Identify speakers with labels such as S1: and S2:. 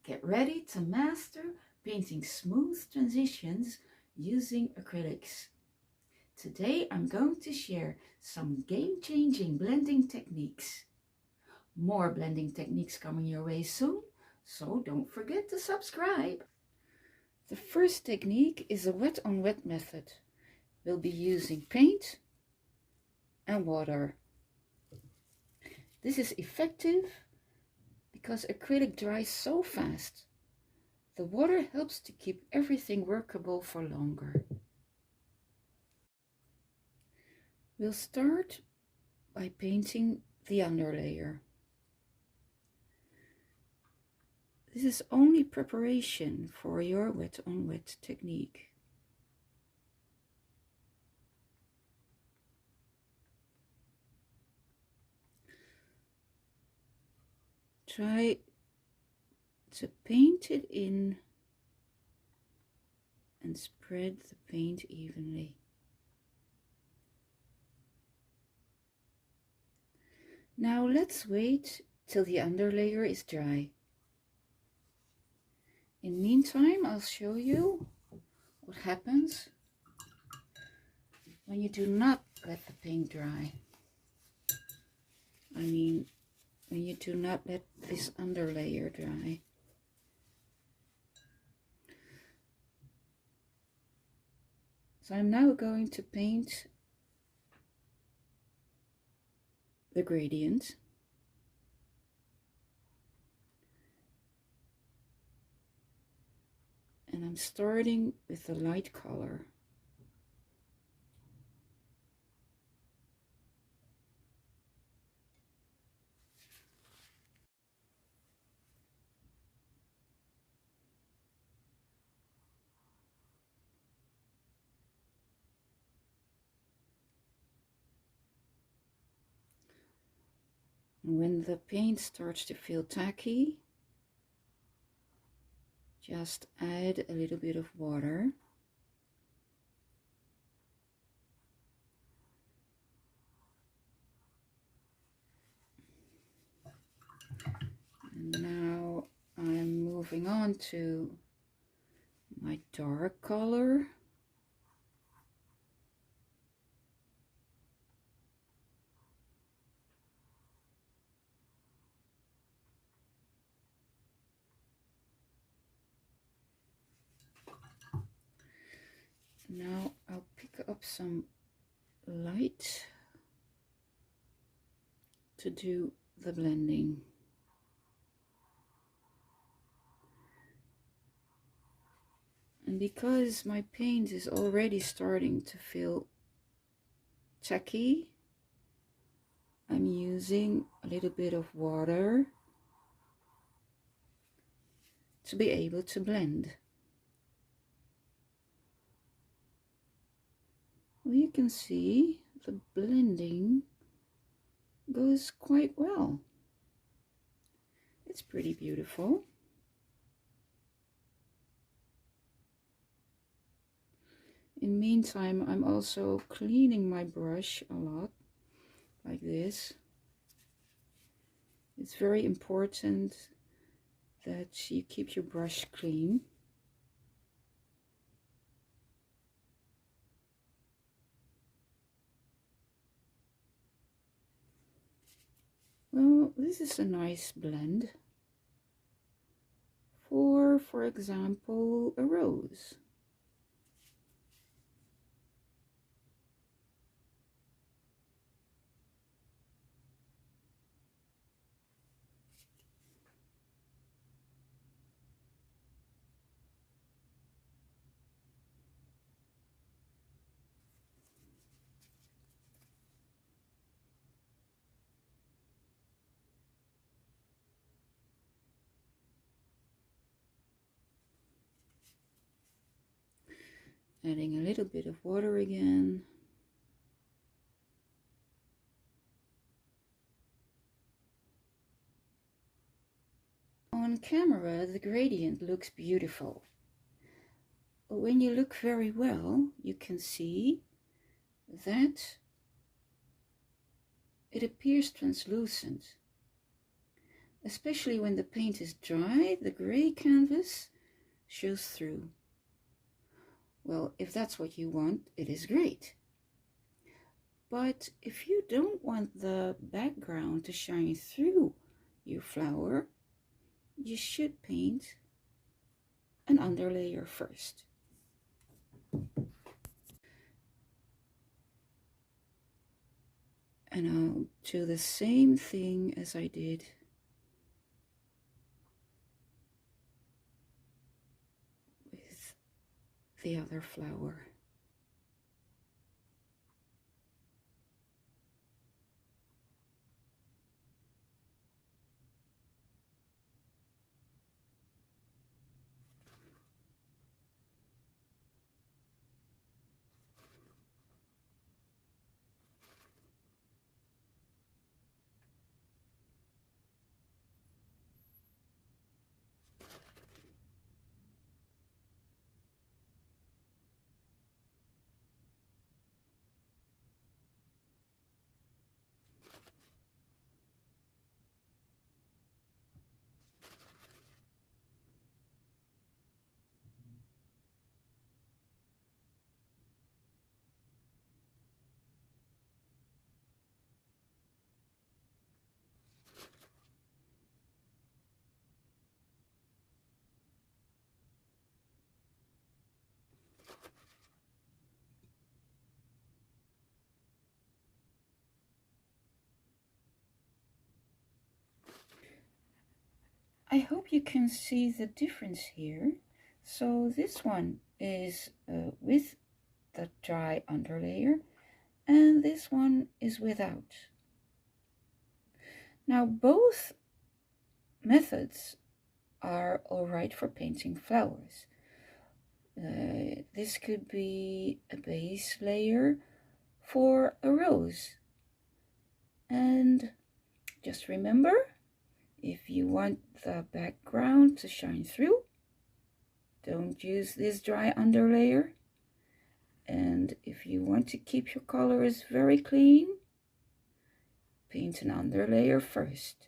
S1: Get ready to master painting smooth transitions using acrylics. Today I'm going to share some game-changing blending techniques. More blending techniques coming your way soon, so don't forget to subscribe. The first technique is a wet-on-wet method. We'll be using paint and water. This is effective because acrylic dries so fast. The water helps to keep everything workable for longer. We'll start by painting the underlayer. This is only preparation for your wet-on-wet technique. Try to paint it in and spread the paint evenly. Now let's wait till the underlayer is dry. In the meantime, I'll show you what happens when you do not let the paint dry. When you do not let this underlayer dry. So I'm now going to paint the gradient. And I'm starting with the light color. When the paint starts to feel tacky, just add a little bit of water. And now I'm moving on to my dark color. Now I'll pick up some light to do the blending. And because my paint is already starting to feel tacky, I'm using a little bit of water to be able to blend. Well, you can see the blending goes quite well. It's pretty beautiful. In the meantime, I'm also cleaning my brush a lot, like this. It's very important that you keep your brush clean. Well, this is a nice blend for example, a rose. Adding a little bit of water again. On camera, the gradient looks beautiful. But when you look very well, you can see that it appears translucent. Especially when the paint is dry, the gray canvas shows through. Well, if that's what you want, it is great. But if you don't want the background to shine through your flower, you should paint an underlayer first. And I'll do the same thing as I did with the other flower. I hope you can see the difference here. So this one is with the dry underlayer, and this one is without. Now both methods are alright for painting flowers. This could be a base layer for a rose. And just remember, if you want the background to shine through, don't use this dry underlayer. And if you want to keep your colors very clean, paint an underlayer first.